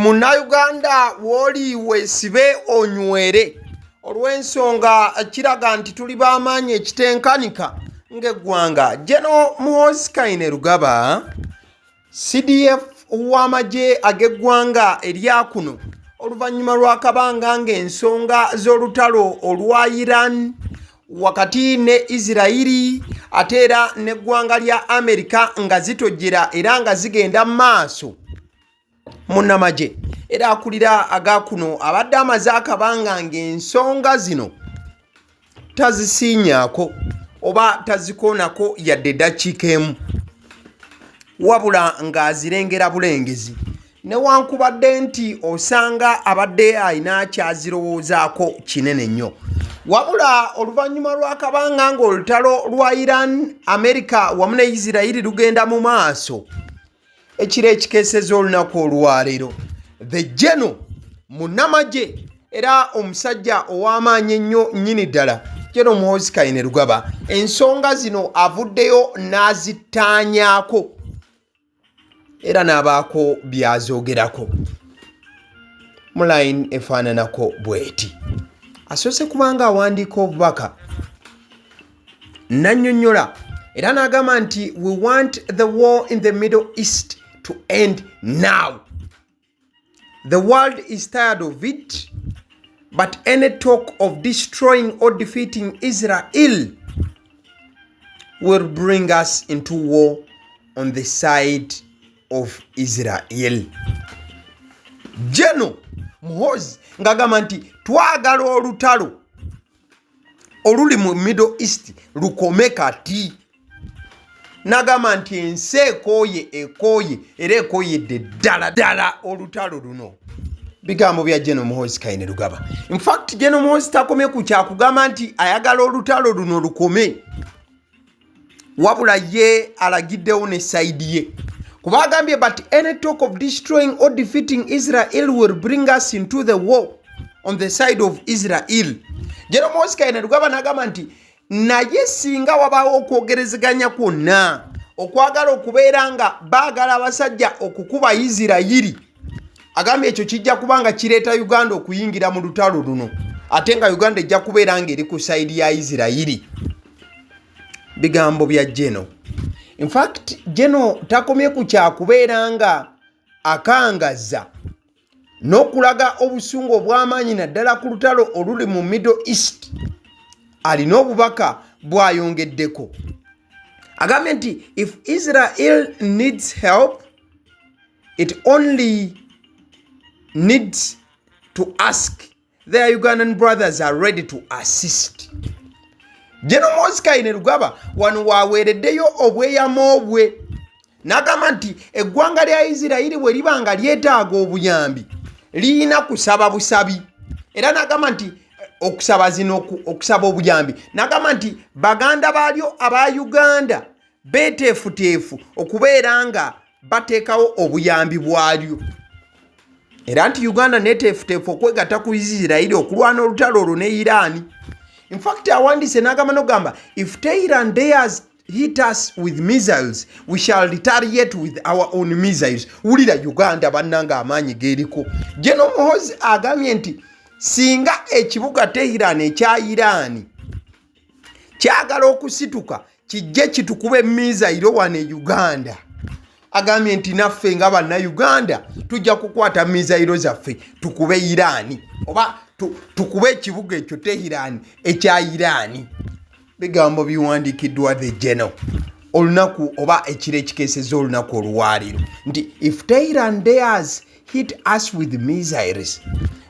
Munnayuganda woli weesibe onywere olw'ensonga kiraga nti tuli b'amaanyi ekitenkanika ng'eggwanga. General Muhoozi Kainerugaba CDF w'amagye ag'eggwanga eryakuno oluvannyuma lw'akabanga ng'ensonga z'olutalo olwa Iran wakati ne Isreal ate era n'eggwanga lya Amerika nga zitojjera era nga zigenda mu maaso. Munnamagye era akulira agakuno abadde amaze akabanga ng'ensonga zino tazisiinyaako oba tazikoonako yadde eddakiika emu, wabula ng'azirengera bulengezi newankubadde nti osanga abadde alina kyazirowoozaako kinene nnyo. Wabula oluvannyuma lw'akabanga ng'olutalo lwa Iran, Amerika wamu ne Isreal lugenda mu maaso, ekiro ekikeeseza olunaku olwaleero the General munnamagye era omusajja ow'amaanyi ennyo nnyini ddala General Muhoozi Kainerugaba ensonga zino avuddeyo n'azitaanyaako era n'abaako byazoogerako. Mu line efaananako bw'eti asoose kubanga awandiika obubaka n'annyonnyola era n'agamba nti we want the war in the Middle East to end now. The world is tired of it, but any talk of destroying or defeating Israel will bring us into war on the side of Israel. General Muhoozi ng'agamba nti twagala olutalo oluli mu Middle East lukome kati. N'agamba nti ensi ekooye era ekooyedde ddala olutalo luno. Bigambo bya General Muhoozi Kainerugaba. In fact General Muhoozi takomye ku kyakugamba nti ayagala olutalo luno lukome, wabula ye alagiddewo ne sayidi ye kuba agambye but any talk of destroying or defeating Israel will bring us into the war on the side of Israel. General Muhoozi Kainerugaba n'agamba nti naye singa wabaawo okwogerezeganya kwonna okwagala okubeera nga baagala abasajja okukuba Isirayiri, agambye ekyo kijja kubanga kireeta Uganda okuyingira mu lutalo luno ate nga Uganda ejja kubeera ng'eri ku sayidi ya Isirayiri. Bigambo bya General. In fact General takomye ku kyakubeera nga akangaza n'okulaga obusungu obw'amaanyi naddala ku lutalo oluli mu Middle East. Alina obubaka bw'ayongeddeko. Agambye nti if Israel needs help, it only needs to ask. Their Ugandan brothers are ready to assist. General Muhoozi Kainerugaba wano waweereddeyo obweyamo bwe n'agamba nti eggwanga lya Isirayiri bwe liba nga lyetaaga obuyambi liyina kusaba busabi, era n'agamba nti okusaba zino okusaba obuyambi n'agamba nti baganda baalyo aba Uganda beeteefuteefu okubeera nga bateekawo obuyambi bwalyo, era nti Uganda neeteefuteefu okwegatta ku Isirayiri okulwana olutalo olwo ne Iran. In fact awandiise n'agamba n'ogamba if Tehran dares hit us with missiles we shall retaliate with our own missiles. Wulira Uganda bannanga amaanyi geeriko. General Muhoozi agambye nti singa ekibuga Tehran ekya Iran kyagala okusituka kijje kitukube missiles wano e Uganda, agambye nti naffe nga bannayuganda tujja kukwata missiles zaffe tukube Iran oba tukube ekibuga ekyo Tehran ekya Iran. Bigambo biwandiikiddwa the General olunaku oba ekiro ekikeeseza olunaku olwaleero nti if Tehran dares hit us with missiles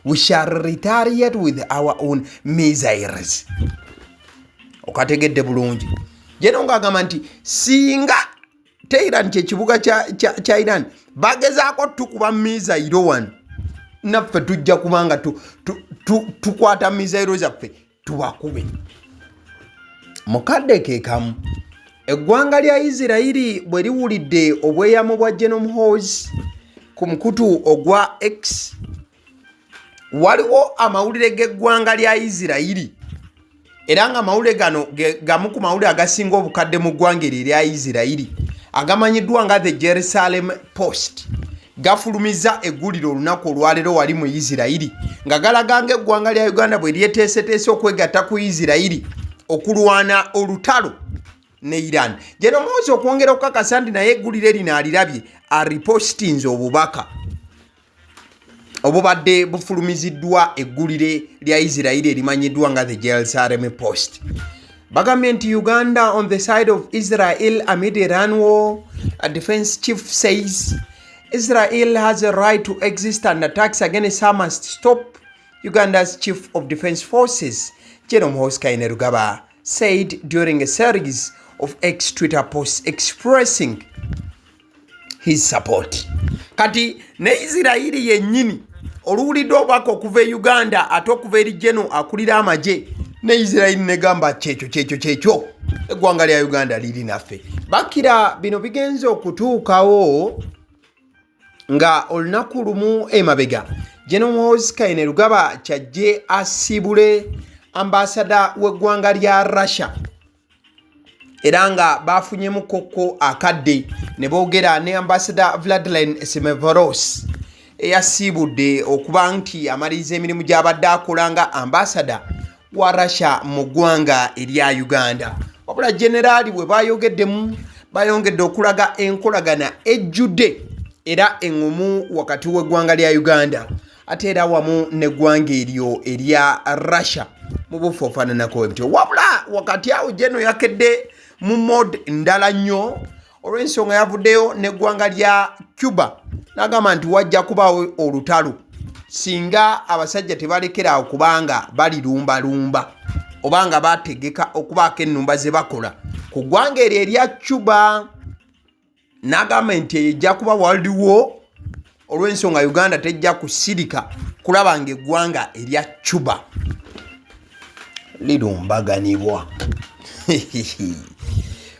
we shall retaliate with our own missiles. Okategedde bulungi. General ng'agamba nti singa Tehran kyekibuga kya Iran bagezaako tukuba missiles wano naffe tujja kubanga tukwata missiles zaffe tubakube. Mukadde ke kamu eggwanga lya Isirayiri bwe liwulidde obweyamo bwa General Muhoozi ku mukutu ogwa X, waliwo amawulire g'eggwanga lya Isirayiri era nga amawulire gano gamu ku mawulire agasinga obukadde mu ggwanga erya Isirayiri agamanyiddwa nga the Jerusalem Post. gafulumiza egguliro olunaku olwaleero wali mu Isreal nga galaganga eggwanga lya Uganda bwe lyeteeseteese okwegatta ku Isreal okulwana olutalo ne Iran. General Muhoozi okwongera okukakasa nti naye eggulire lino alirabye aripostinze obubaka obubadde bufulumiziddwa eggulire lya Isreal erimanyiddwa nga the Jerusalem Post. Bagambye nti Uganda on the side of Israel amid Iran war. A defense chief says Israel has a right to exist and attacks against her must stop. Uganda's chief of defense forces, General Muhoozi said during a series of ex-Twitter posts expressing his support. Kati ne Israel yennyini oluwulidde obubaka okuva e Uganda ate okuva eri General akulira amagye ne Israel negamba kyekyo eggwanga lya Uganda liri naffe. Bakira bino bigenze okutuukawo nga olunaku lumu emabega General Muhoozi kyajje asibule ambasada w'eggwanga lya Russia era nga bafunyemu kokko akadde ne boogera ne ambasada Vladimir Semevoros eyasiibudde okuba nti amaliriza emirimu gy'abadde akola nga ambasada wa Russia mu ggwanga erya Uganda. Wabula generali bwe bayongedde okulaga enkolagana ejjudde era engumu wakati w'eggwanga lya Uganda ate era wamu n'eggwanga eryo erya Russia mu bufu ofaananako bw'etyo. Wabula wakati awo General yakedde mu mode ndala nnyo olw'ensonga yavuddeyo n'eggwanga lya Cuba n'agamba nti wajja kubaawo olutalo singa abasajja tebalekerawo kubanga balirumbalumba obanga bategeka okubaako ennumba ze bakola ku ggwanga eryo erya Cuba. N'agamba nti ejja kuba world war olw'ensonga Uganda tejja kusirika kulaba nga eggwanga erya Cuba lirumbaganibwa.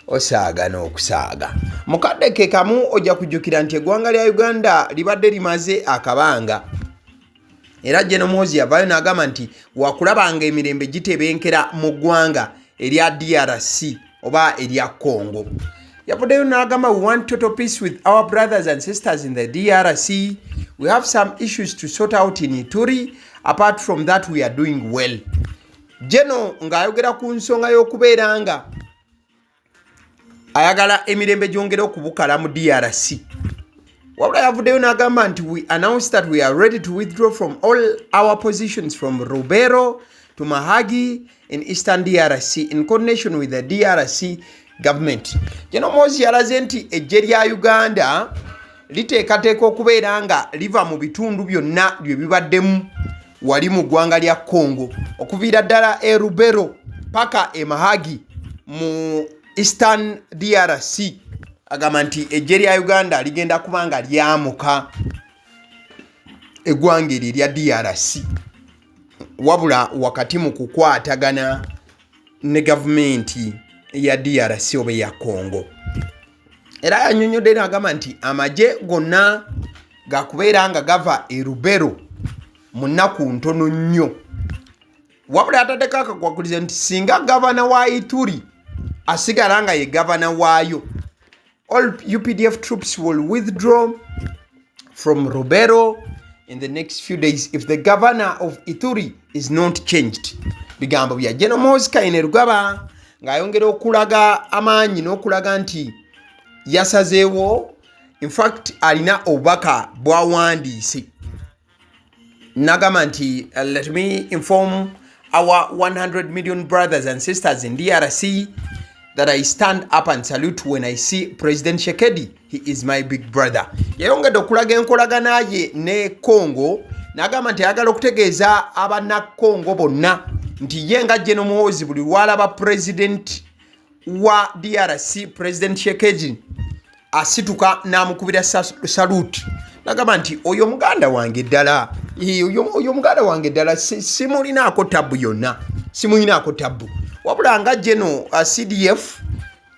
Osaaga n'okusaaga. Mukadde ke kamu ojja kujjukira nti eggwanga lya Uganda libadde limaze akabanga era General Muhoozi yavaayo n'agamba nti wakulabanga emirembe gitebenkera mu ggwanga erya DRC oba erya Congo. Yavuddeyo n'agamba we want total peace with our brothers and sisters in the DRC. We have some issues to sort out in Ituri. Apart from that we are doing well. Jeno ng'ayogera ku nsonga y'okubeera nga ayagala emirembe gyongera okubukala mu DRC. Wabula yavuddeyo n'agamba nti we announced that we are ready to withdraw from all our positions from Rubero to Muhoozi in eastern DRC in coordination with the DRC government. General Muhoozi yalaze nti eggye lya Uganda liteekateeka okubeera nga liva mu bitundu byonna bye bibaddemu wali mu ggwanga lya Congo okuviira ddala e Rubero paka e Muhoozi mu eastern DRC. Agamba nti eggye lya Uganda ligenda kubanga lyamuka eggwanga eryo erya DRC wabula wakati mu kukwatagana ne gavumenti ya DRC oba ya Congo. Era yannyonnyodde n'agamba nti amagye gonna gakubeera nga gava e Rubero mu nnaku ntono nnyo. Wabula ataddeko akakwakuliza nti singa gavana wa Ituri asigala nga ye gavana waayo, all UPDF troops will withdraw from Rubero in the next few days if the governor of Ituri is not changed. Bigambo bya General Muhoozi ng'ayongera okulaga amaanyi n'okulaga nti yasazeewo, in fact alina obubaka bw'awandiise. N'agamba nti let me inform our 100 million brothers and sisters in DRC that I stand up and salute when I see President Tshisekedi. He is my big brother. Yayongedde okulaga enkolagana ye ne Congo n'agamba nti ayagala okutegeeza abannakongo bonna nti ye nga General Muhoozi buli lwalaba president wa DRC President Tshisekedi asituka n'amukubira salute. N'agamba nti oyo muganda wange ddala, oyo muganda wange ddala, simulinaako tabu yonna, simulinaako tabu. Wabula nga General CDF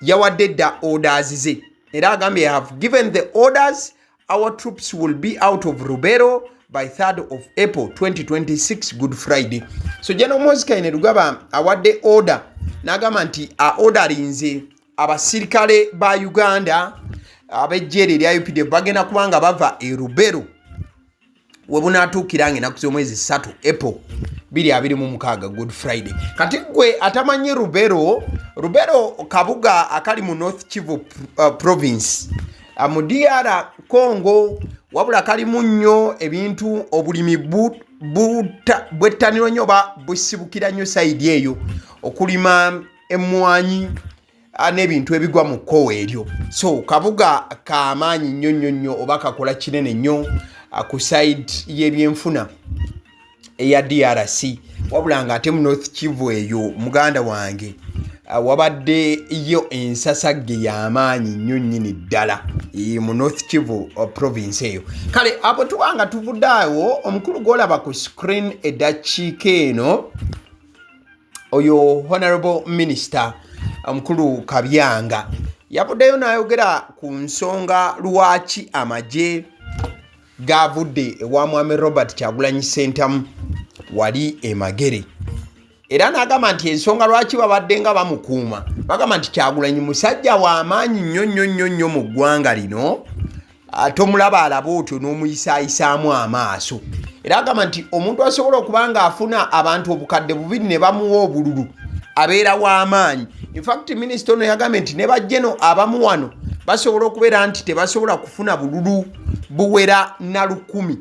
yawadde dda orders ze era agambye I have given the orders, our troops will be out of Rubero by 3rd of April 2026, Good Friday. So General Muhoozi awadde order n'agamba nti orderinze abasirikale ba Uganda abejjere erya UPDF bagenda kubanga bava e Lubero we bunaatuukira ng'ennaku z'omwezi 3 April 2026 Good Friday. Kati gwe atamanyi Lubero kabuga akali mu North Kivu province mu DR Congo, wabula kalimu nnyo ebintu obulimi bwettanirwa nnyo oba busibukira nnyo sayidi eyo okulima emmwanyi n'ebintu ebigwa mu kkowa eryo. So kabuga kamaanyi nnyo oba kakola kinene nnyo ku side y'ebyenfuna eya DRC, wabula nga ate mu North Kivu eyo muganda wange wabadde yo ensasagge y'amaanyi nnyo nnyini ddala mu North Kivu province eyo. Kale abo tubanga tuvudde awo, omukulu gw'olaba ku screen eddakiika eno oyo Honorable Minister omukulu Kabyanga yavuddeyo n'ayogera ku nsonga lwaki amagye gavudde ewa Mwami Robert Kyagulanyi Ssentamu wali emagere, era n'agamba nti ensonga lwaki babadde nga bamukuuma bagamba nti Kyagulanyi musajja w'amaanyi nnyo mu ggwanga lino, tomulaba alaba otyo n'omuyisaayisaamu amaaso. Era agamba nti omuntu asobola okuba nga afuna abantu obukadde 2 ne bamuwa obululu abeera w'amaanyi. In fact minisita ono yagambye nti ne bajjeno abamu wano basobola okubeera nti tebasobola kufuna bululu buwera na 1,000,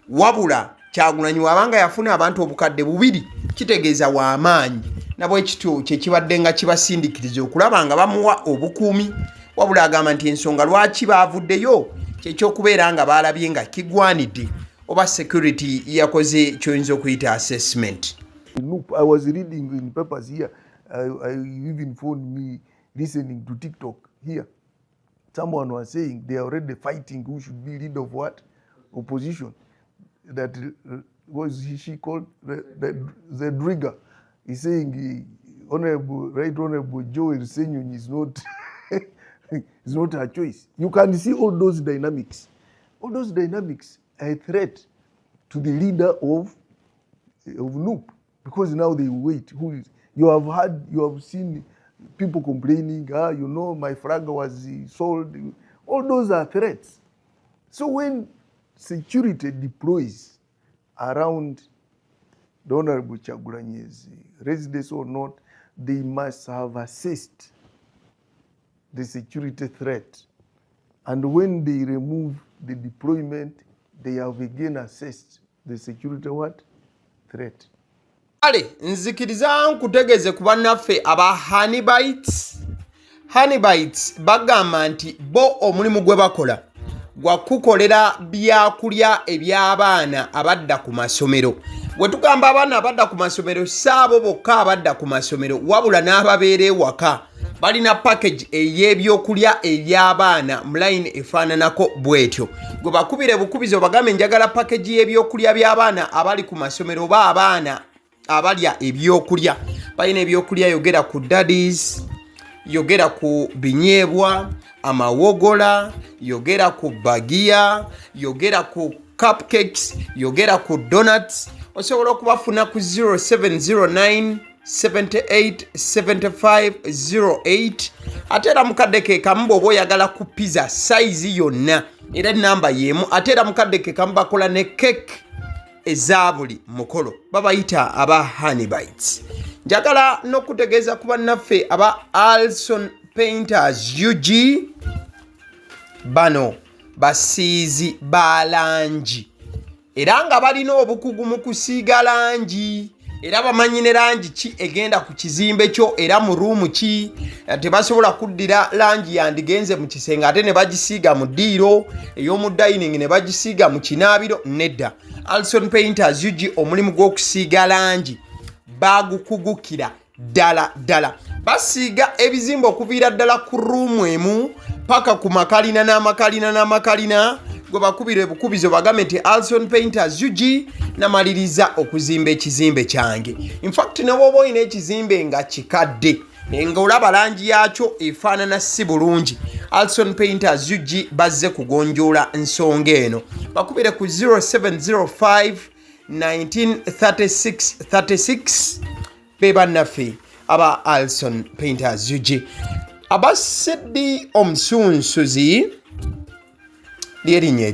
wabula Kyagulanyi wabanga yafuna abantu obukadde 2 kitegeeza w'amaanyi, nabwe kityo kye kibadde nga kibasindiikiriza okulaba nga bamuwa obukuumi. Wabula agamba nti ensonga lwaki baavuddeyo kyekyokubeera nga baalabye nga kigwanidde oba security yakoze kyoyinza okuyita assessment. I was reading in papers here. I even phoned me listening to TikTok here. Someone was saying they are already fighting who should be leader of what? Opposition. That was she called the Drigger. He's saying Right Honorable Joel Senyonyi is not is not her choice. You can see all those dynamics. All those dynamics are a threat to the leader of NUP, because now they wait. Who is? You have seen people complaining, my flag was sold. All those are threats. So when security deploys around the Honorable Kyagulanyi's residence or not, they must have assessed the security threat. And when they remove the deployment, they have again assessed the security what? Threat. Ale nzikiriza nkutegeze ku bannaffe aba Honeybites bagamba nti bo omulimu gwe bakola gwa kukolera byakulya eby'abaana abadda ku masomero. Bwe tugamba abaana abadda ku masomero saabo bokka abadda ku masomero, wabula n'ababeera ewaka balina package ey'ebyokulya eby'abaana mu line efaananako bwetyo. Gwe bakubire bukubizo bagambe njagala package y'ebyokulya by'abaana abali ku masomero oba abaana abalya ebyokulya. Balina ebyokulya yogera ku daddies, yogera ku binyeebwa, amawogola, yogera ku bagiya, yogera ku cupcakes, yogera ku donuts. Osobola okubafuna ku 0709 787508. Ate era mukadde ke kamu bw'oba oyagala ku pizza size yonna era namba y'emu. Ate era mukadde ke kamu bakola ne cake eza buli mukolo, babayita aba Honeybites. Njagala n'okutegeeza ku bannaffe aba Alson Painters UG, bano basiizi ba langi era nga balina obukugu mu kusiiga langi, era bamanyi ne langi ki egenda ku kizimbe kyo era mu ruumu ki. Tebasobola kuddira langi yandigenze mu kisenge ate ne bagisiiga mu ddiiro ey'omu dining ne bagisiiga mu kinaabiro. Nedda, Alson Painters UG omulimu gw'okusiiga langi bagukugukira ddala. Basiiga ebizimbe okuviira ddala ku ruumu emu paka ku makalina n'amakalina. Gwe bakubire bukubizo bagambe nti Alson Painters UG namaliriza okuzimba ekizimbe kyange. In fact ne bw'oba olina ekizimbe nga kikadde nga olaba langi yakyo efaanana si bulungi, Alson Painters UG bazze kugonjoola nsonga eno. Bakubire ku 0705 1936 be bannaffe aba Alson Painters UG. Aba Sedi Omusunsuzi lyerinnya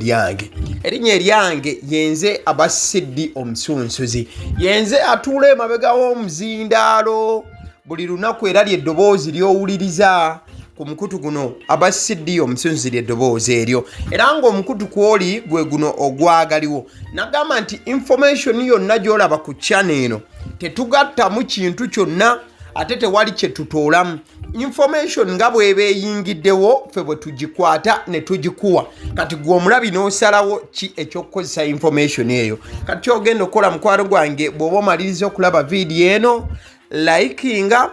eryange yenze abasiddi omusunsuzi yenze atuula emabega w'omuzindaalo buli lunaku era ly'eddoboozi ly'owuliriza ku mukutu guno abasiddi omusunsuzi ly'eddoboozi eryo era ng'omukutu kwoli gwe guno ogwagaliwo nagamba nti information yonna gy'olaba ku channel eno tetugattamu kintu kyonna ate tewali kye tutoolamu information nga bw'eba eyingiddewo ffe bwe tugikwata ne tugikuwa kati gwe omulabi n'osalawo ki ekyokukozesa information eyo kati kyogenda okukola mukwano gwange bw'oba omaliriza okulaba vidiyo eno likinga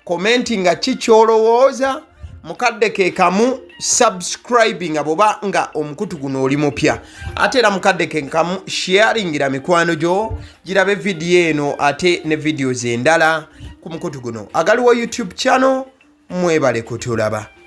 commentinga ki kyolowooza mukadde ke kamu subscribinga bwoba nga omukutu guno oli mupya ate era mukadde ke kamu sharingira mikwano gyo girabe vidiyo eno ate ne videos endala ku mukutu guno agaliwo YouTube channel mwebale kutulaba.